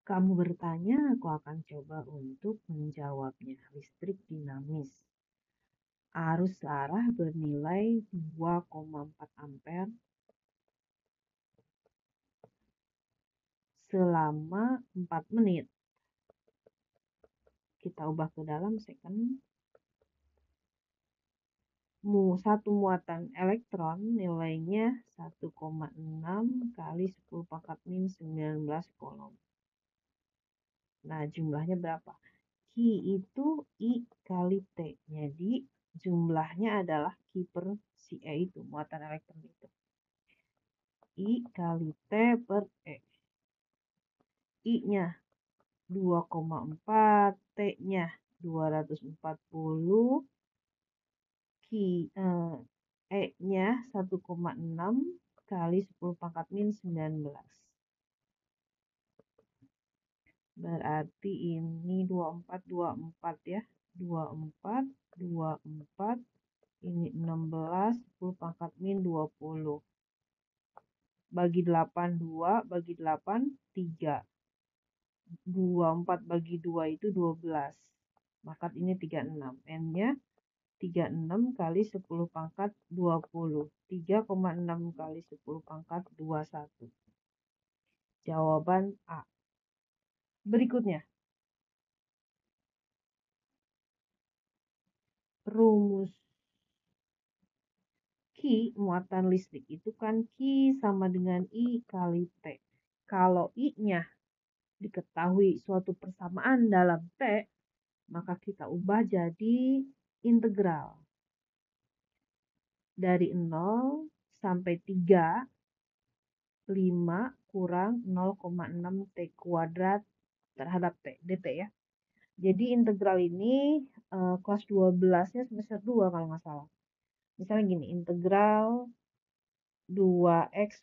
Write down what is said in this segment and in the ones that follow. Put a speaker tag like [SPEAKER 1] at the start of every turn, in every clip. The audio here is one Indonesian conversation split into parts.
[SPEAKER 1] Kamu bertanya, aku akan coba untuk menjawabnya. Listrik dinamis. Arus arah bernilai 2,4 ampere selama 4 menit. Kita ubah ke dalam second. Satu muatan elektron nilainya 1,6 kali 10 pangkat min 19 kolom. Nah, jumlahnya berapa? Q itu I kali T. Jadi, jumlahnya adalah Q per si E itu, muatan elektron itu. I kali T per E. I-nya 2,4, T-nya 240, E-nya 1,6 kali 10 pangkat min 19. Berarti ini 24 ya. 24, 24, ini 16, 10 pangkat min 20. Bagi 8, 2, bagi 8, 3. 24 bagi 2 itu 12. Maka ini 36. N-nya 36 kali 10 pangkat 20. 3,6 kali 10 pangkat 21. Jawaban A. Berikutnya. Rumus Q, muatan listrik itu kan Q sama dengan I kali T. Kalau I-nya diketahui suatu persamaan dalam T, maka kita ubah jadi integral. Dari 0 sampai 3, 5 kurang 0,6 T kuadrat terhadap T, dt ya. Jadi integral ini kelas 12-nya semester 2 kalau nggak salah. Misalnya gini, integral 2x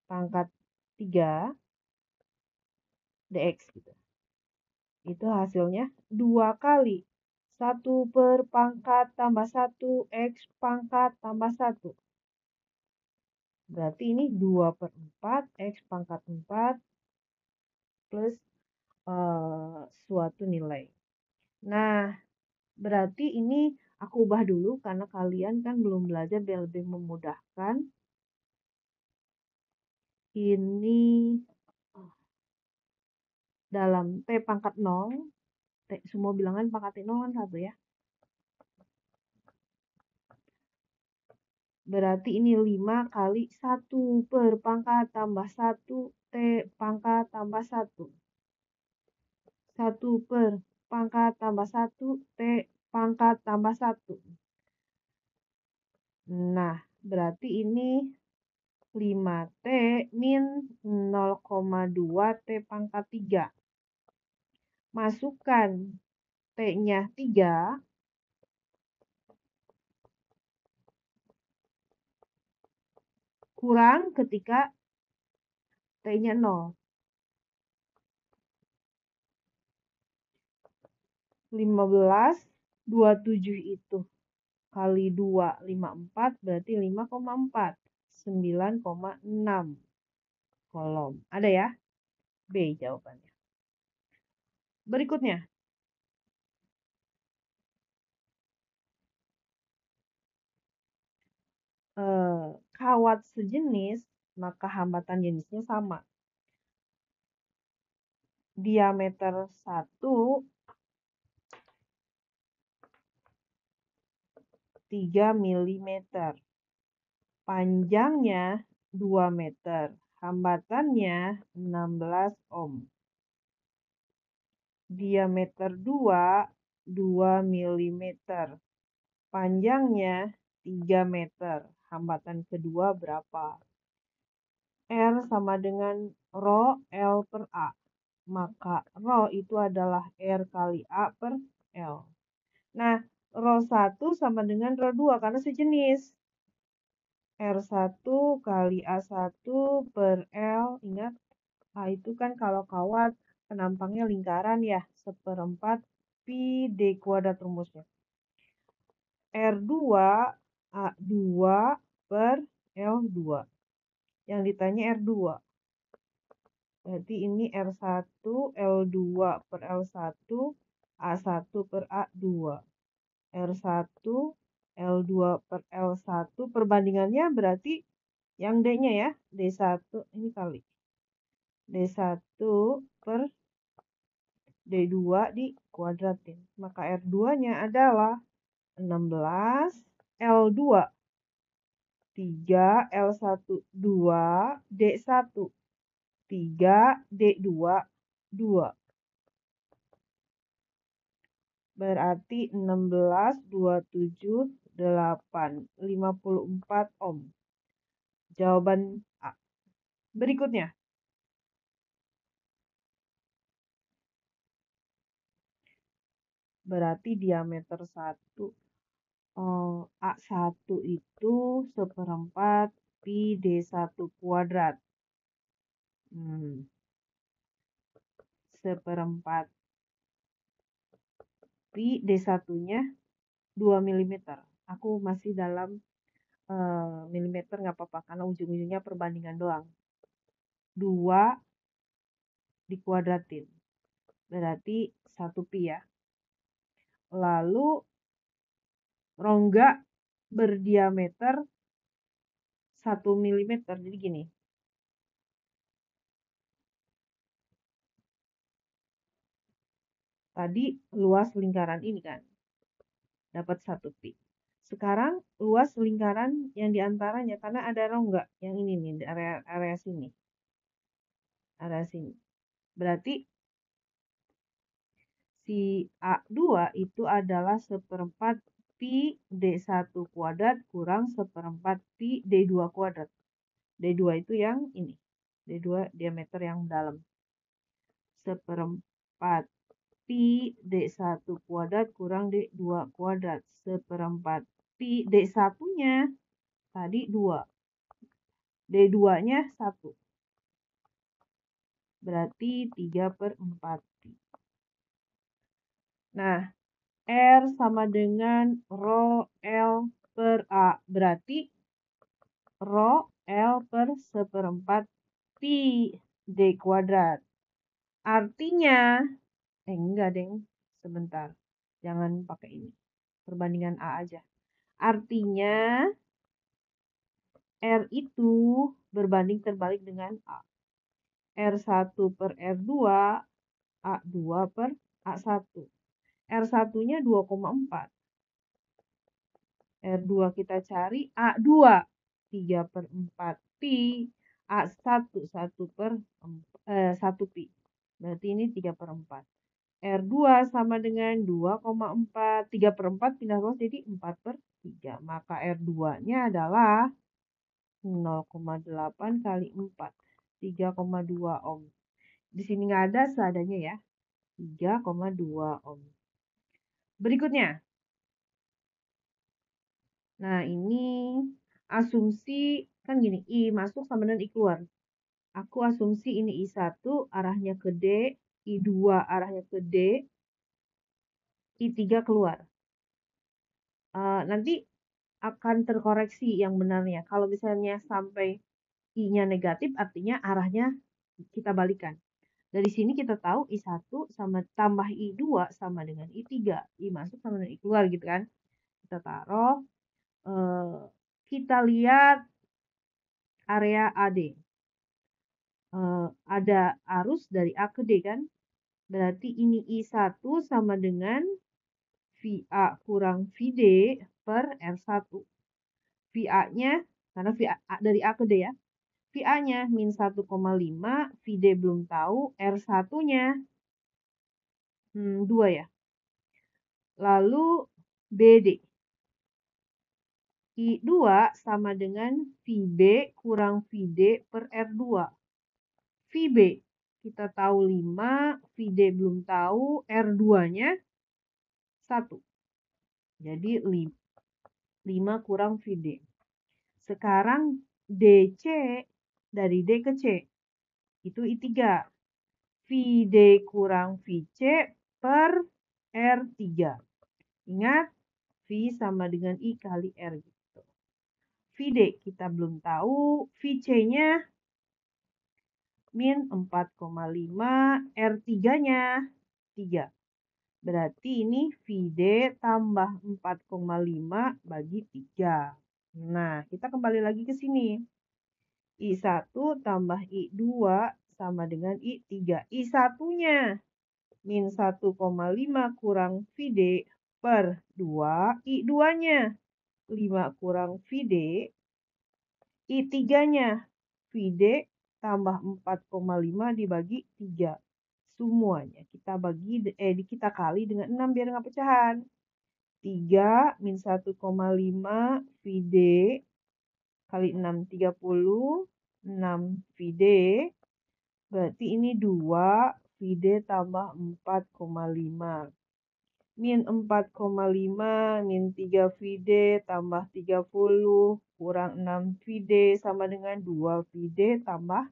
[SPEAKER 1] pangkat 3 dx gitu. Itu hasilnya 2 kali 1 per pangkat tambah 1 x pangkat tambah 1. Berarti ini 2 per 4 x pangkat 4 plus suatu nilai. Nah, berarti ini aku ubah dulu karena kalian kan belum belajar biar lebih memudahkan. Ini dalam T pangkat 0, T, semua bilangan pangkat 0 kan 1 ya. Berarti ini 5 kali 1 per pangkat tambah 1 T pangkat tambah 1. 1 per pangkat tambah 1 T pangkat tambah 1. Nah, berarti ini 5T min 0,2 T pangkat 3. Masukkan T-nya 3. Kurang ketika T-nya 0. 15, 27 itu kali 2, 54, berarti 5,4. 9,6 kolom. Ada ya? B jawabannya. Berikutnya. Kawat sejenis, maka hambatan jenisnya sama. Diameter 1, 3 mm. Panjangnya 2 meter. Hambatannya 16 ohm. Diameter 2, 2 mm. Panjangnya 3 meter. Hambatan kedua berapa? R sama dengan rho L per A. Maka rho itu adalah R kali A per L. Nah, rho 1 sama dengan rho 2 karena sejenis. R1 kali A1 per L. Ingat, A itu kan kalau kawat penampangnya lingkaran ya. 1/4 pi D kuadrat rumusnya. R2 A2 per L2. Yang ditanya R2. Berarti ini R1, L2 per L1, A1 per A2. R1, L2 per L1. Perbandingannya berarti yang D-nya ya. D1, ini kali. D1 per D2 dikuadratin. Maka R2-nya adalah 16, L2 3, L1 2, D1 3, D2 2. Berarti 16, 27, 8, 54 ohm. Jawaban A. Berikutnya. Berarti diameter 1 A1 itu seperempat pi D1 kuadrat. Seperempat pi D1-nya 2 mm. Aku masih dalam milimeter nggak apa-apa karena ujung-ujungnya perbandingan doang. 2 dikuadratin. Berarti 1 pi ya. Lalu rongga berdiameter 1 mm. Jadi gini. Tadi luas lingkaran ini kan. Dapat 1 pi. Sekarang luas lingkaran yang diantaranya karena ada rongga yang ini nih, area sini. Area sini. Berarti si A2 itu adalah seperempat pi D1 kuadrat kurang seperempat pi D2 kuadrat. D2 itu yang ini. D2 diameter yang dalam. Seperempat pi D1 kuadrat kurang D2 kuadrat. Seperempat pi D1-nya tadi 2. D2-nya 1. Berarti 3/4 pi. Nah, R sama dengan rho L per A. Berarti rho L per seperempat pi D kuadrat. Artinya, enggak deng, sebentar. Jangan pakai ini. Perbandingan A aja. Artinya, R itu berbanding terbalik dengan A. R1 per R2, A2 per A1. R1-nya 2,4. R2 kita cari, A2 3/4 pi, A1 1 pi. Berarti ini 3/4. R2 sama dengan 2,4. 3/4 pindah luas jadi 4/3. Maka R2-nya adalah 0,8 kali 4. 3,2 ohm. Di sini nggak ada seadanya ya. 3,2 ohm. Berikutnya. Nah, ini asumsi kan gini, I masuk sama dengan I keluar. Aku asumsi ini I1 arahnya ke D, I2 arahnya ke D, I3 keluar. Nanti akan terkoreksi yang benarnya. Kalau misalnya sampai I-nya negatif, artinya arahnya kita balikan. Dari sini kita tahu I1 sama tambah I2 sama dengan I3. I masuk sama dengan I keluar gitu kan. Kita taruh. Kita lihat area AD. Ada arus dari A ke D kan. Berarti ini I1 sama dengan VA kurang VD per R1. VA-nya, karena VA dari A ke D ya. VA-nya min 1,5, VD belum tahu, R1-nya 2 ya. Lalu BD. I2 sama dengan VB kurang VD per R2. VB kita tahu 5, VD belum tahu, R2-nya 1. Jadi 5 kurang VD. Sekarang DC dari D ke C. Itu I3. VD kurang VC per R3. Ingat, V sama dengan I kali R gitu. VD kita belum tahu, VC-nya min 4,5 R3-nya 3. Berarti ini VD tambah 4,5 bagi 3. Nah, kita kembali lagi ke sini. I1 tambah I2 sama dengan I3. I1-nya min 1,5 kurang VD per 2. I2-nya 5 kurang VD. I3-nya VD tambah 4,5 dibagi 3. Semuanya kita kali dengan 6 biar nggak pecahan. 3 min 1,5 VD kali 6, 30. 6 VD. Berarti ini 2 VD tambah 4,5. Min 4,5 min 3 VD tambah 30 kurang 6 VD sama dengan 2 VD tambah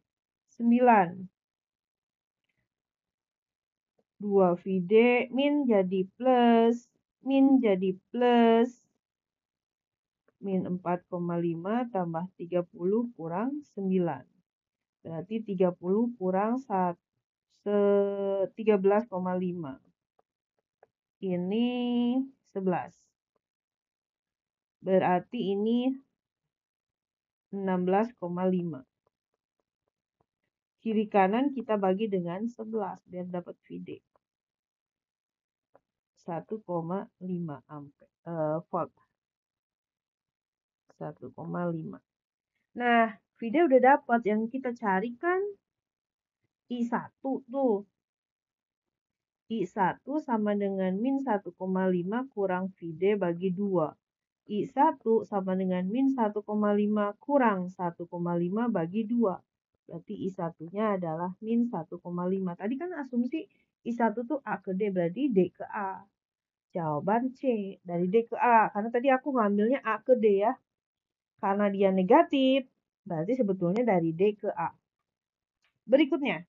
[SPEAKER 1] 9. 2 VD min jadi plus. Min jadi plus. Min 4,5 tambah 30 kurang 9. Berarti 30 kurang 13,5. Ini 11. Berarti ini 16,5. Kiri kanan kita bagi dengan 11 biar dapat VD. 1,5 volt. 1,5. Nah, VD udah dapat. Yang kita cari kan I1 tuh. I1 sama dengan min 1,5 kurang VD bagi 2. I1 sama dengan min 1,5 kurang 1,5 bagi 2. Berarti I1-nya adalah min 1,5. Tadi kan asumsi I1 tuh A ke D, berarti D ke A. Jawaban C, dari D ke A. Karena tadi aku ngambilnya A ke D ya. Karena dia negatif, berarti sebetulnya dari D ke A. Berikutnya.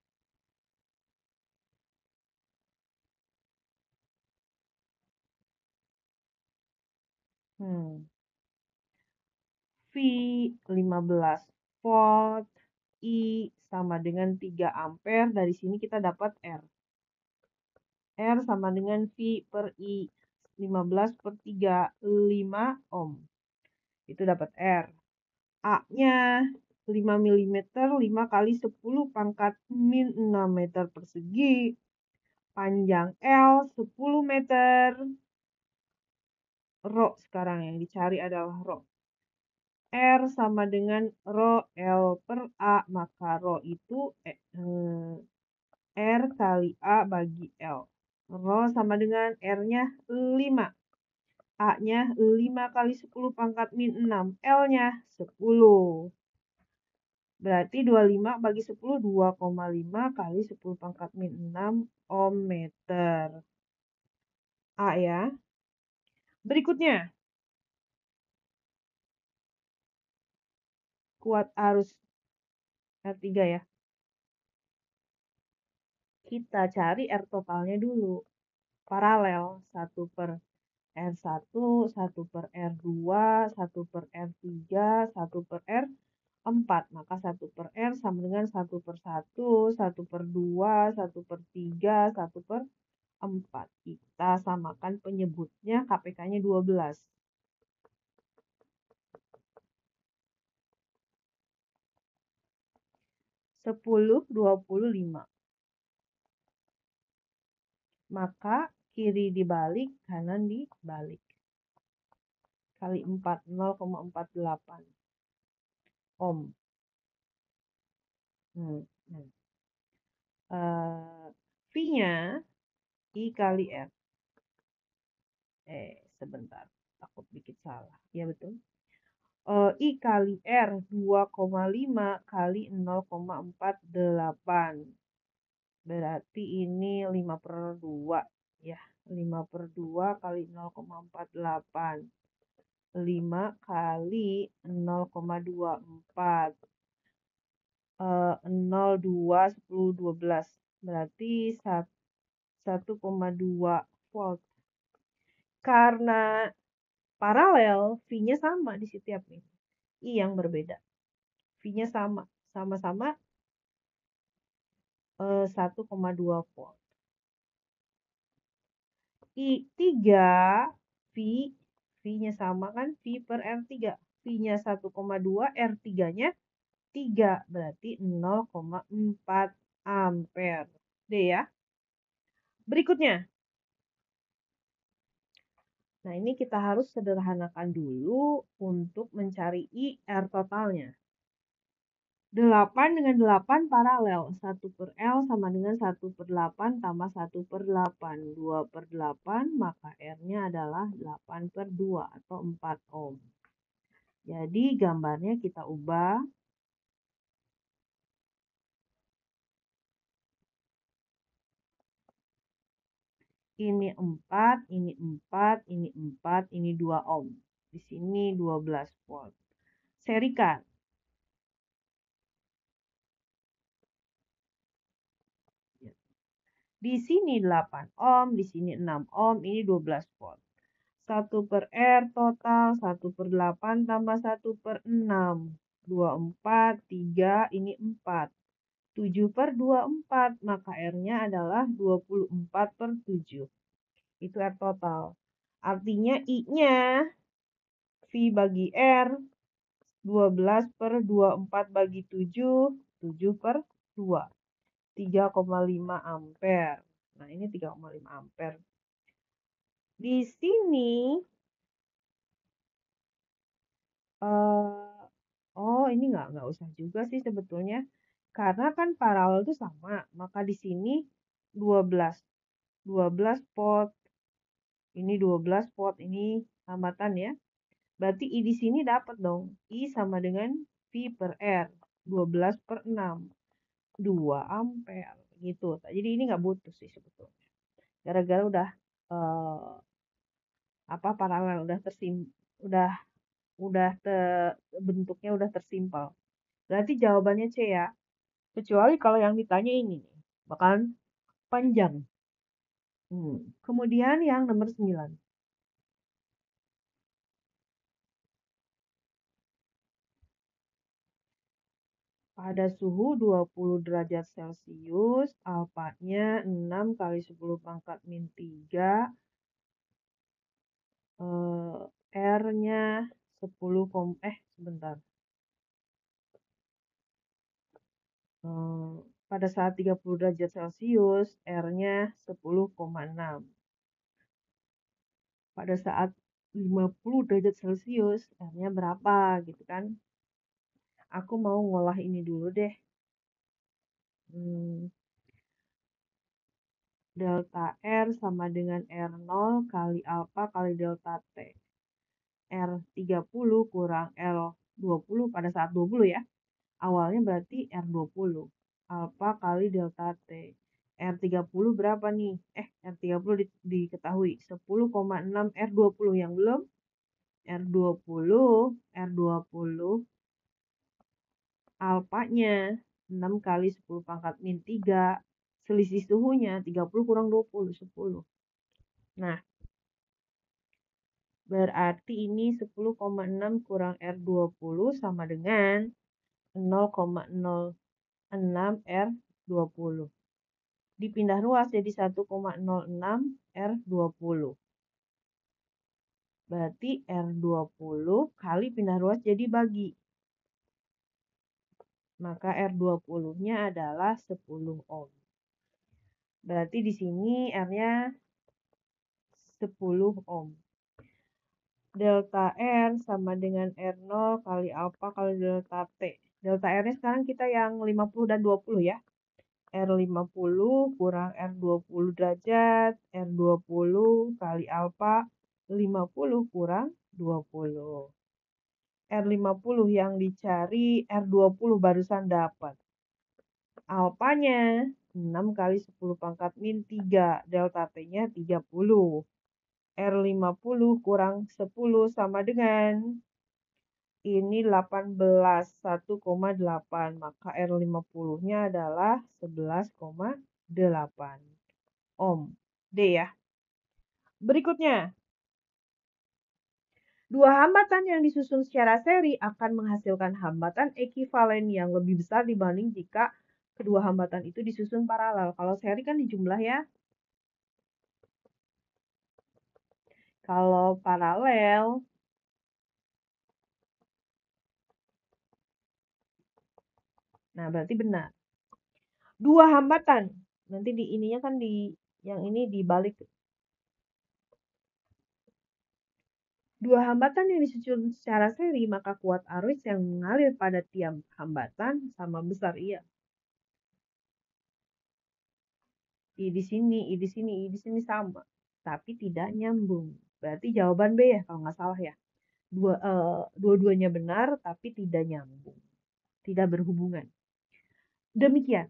[SPEAKER 1] V 15 volt, I sama dengan 3 ampere. Dari sini kita dapat R. R sama dengan V per I. 15 per 3, 5 ohm. Itu dapat R. A-nya 5 mm, 5 kali 10 pangkat min 6 meter persegi. Panjang L 10 meter. Rho sekarang yang dicari adalah rho. R sama dengan rho L per A, maka rho itu R kali A bagi L. Rho sama dengan R-nya 5. A-nya 5 kali 10 pangkat min 6. L-nya 10. Berarti 25 bagi 10, 2,5 kali 10 pangkat min 6 ohm meter. A ya. Berikutnya. Kuat arus R3 ya. Kita cari R totalnya dulu. Paralel 1 per R1, 1 per R2, 1 per R3, 1 per R4. Maka 1 per R sama dengan 1 per 1, 1 per 2, 1 per 3, 1 per 4. Kita samakan penyebutnya, KPK-nya 12. 10, 25. Maka kiri dibalik, kanan dibalik. Kali 4, 0,48 ohm. V-nya I kali R. Sebentar. Takut dikit salah. Ya betul. I kali R 2,5 kali 0,48. Berarti ini 5 per 2. Ya, 5 per 2 kali 0,48. 5 kali 0,24. 0, 2, 10, 12. Berarti 1,2 volt. Karena paralel, V-nya sama di setiap ini. I yang berbeda. V-nya sama. Sama-sama 1,2 volt. 3 V, V-nya sama kan? V per R3. V-nya 1,2, R3-nya 3, berarti 0,4 ampere. D ya. Berikutnya. Nah, ini kita harus sederhanakan dulu untuk mencari IR totalnya. 8 dengan 8 paralel. 1 per L sama dengan 1 per 8 tambah 1 per 8. 2 per 8, maka R-nya adalah 8 per 2 atau 4 ohm. Jadi gambarnya kita ubah. Ini 4, ini 4, ini 4, ini 2 ohm. Di sini 12 volt. Serikan. Di sini 8 ohm, di sini 6 ohm, ini 12 volt. 1 per R total 1 per 8 tambah 1 per 6. 24, 3, ini 4. 7 per 24, maka R-nya adalah 24 per 7. Itu R total. Artinya I-nya V bagi R 12 per 24 bagi 7, 7 per 2. 3,5 ampere. Nah, ini 3,5 ampere. Di sini, oh ini nggak usah juga sih sebetulnya. Karena kan paralel itu sama, maka di sini 12. 12 volt. Ini 12 volt, ini hambatan ya. Berarti I di sini dapat dong. I sama dengan V per R. 12 per 6. 2 ampere gitu. Jadi ini nggak butuh sih sebetulnya. Gara-gara udah paralel bentuknya udah tersimpal. Berarti jawabannya C ya. Kecuali kalau yang ditanya ini nih, bakalan panjang. Kemudian yang nomor 9. Pada suhu 20 derajat Celcius, alfanya 6 kali 10 pangkat min 3, R-nya 10, sebentar. Pada saat 30 derajat Celcius, R-nya 10,6. Pada saat 50 derajat Celcius, R-nya berapa gitu kan. Aku mau ngolah ini dulu deh. Delta R sama dengan R0 kali alfa kali delta T. R30 kurang L20 pada saat 20 ya. Awalnya berarti R20. Alfa kali delta T. R30 berapa nih? R30 diketahui. 10,6 R20 yang belum. R20 alfanya 6 kali 10 pangkat min 3. Selisih suhunya 30 kurang 20, 10. Nah, berarti ini 10,6 kurang R20 sama dengan 0,06 R20. Dipindah ruas jadi 1,06 R20. Berarti R20 kali pindah ruas jadi bagi. Maka R20-nya adalah 10 ohm. Berarti di sini R-nya 10 ohm. Delta R sama dengan R0 kali alfa kali delta T. Delta R-nya sekarang kita yang 50 dan 20 ya. R50 kurang R20 derajat. R20 kali alfa 50 kurang 20. R50 yang dicari, R20 barusan dapat. Alfanya 6 kali 10 pangkat min 3. Delta T-nya 30. R50 kurang 10 sama dengan ini 18, 1,8. Maka R50-nya adalah 11,8 ohm. D ya. Berikutnya. Dua hambatan yang disusun secara seri akan menghasilkan hambatan ekivalen yang lebih besar dibanding jika Kedua hambatan itu disusun paralel. Kalau seri kan dijumlah ya. Kalau paralel, nah berarti benar. Dua hambatan. Nanti di ininya kan di yang ini dibalik. Dua hambatan yang disusun secara seri, maka kuat arus yang mengalir pada tiap hambatan sama besar. Iya. I di sini, I di sini, I di sini sama. Tapi tidak nyambung. Berarti jawaban B ya kalau nggak salah ya. Dua-duanya benar tapi tidak nyambung. Tidak berhubungan. Demikian.